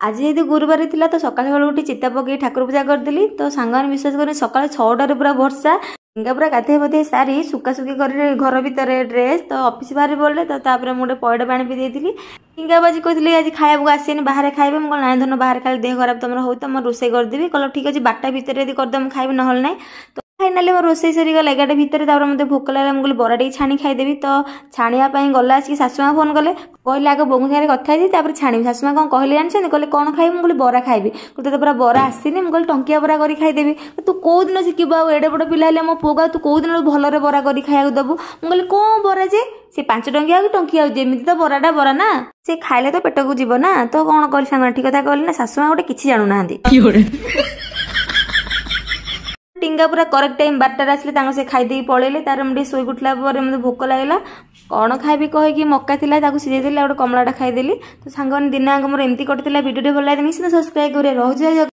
आज यदि गुरुवार थिला तो सकाळ बेला उठी चिता पकई ठाकुर पूजा करदेली तो सांगने विश्वास कर सकाळ 6टार पूरा वर्षा ढिंगा पूरा गाधे बधे सारी सुखासुखी कर घर भितर ड्रेस तो ऑफिस बाहर बोले तो तापर मुझे पइड पानी पी देती ढिंगा बाजी कहते आज खाया आसेनि बाहर खाइबे मुझे ना धन बाहर खाई देह खराब तुम हो तो मैं रोसे करदेवी कल ठीक अच्छे 12टा भितर यदि करदे खाइबे ना तो फाइनाली मोर रोसे सरीगला 11टा भितर मत भोक लगा मुझे बरा टे छाणी खाईदेवी तो छाणिया गला आसिक शाशुमा फोन कले कहले आगे बोऊ सागर कथा छाणी शाशुमा कौन कहले जानते कहले कौन खाइबे मुझे बरा खाइबी कहते पूरा बरा आसनी मुझे टंकिया बरा कर खाईदेवी तू कौ दिन शिखु आ एडे बड़ पिला मो पुआ तू कौ दिन भलरे बरा कर खाया दबू मुझे कौन बरा जे से 5 टंकिया टंकिया जमी तो बराटा बरा ना से खाइले तो पेट को जीव ना तो कौन कह सांग ठीक कथा कहले ना शाशुमा गोटे किसी जानू ना टिंगा पूरा करेक्ट टाइम 12टार आसले से खाईदे पलैले तार मुझे शोक उठला मतलब भोक लगला कौन खाइबी कहीकि मक्का था सीझे गोटे कमलाटा खाईदेली तो सांग दिन आग मोर एमती कटिला भिडियो भल लगे निश्चित सब्सक्राइब कर।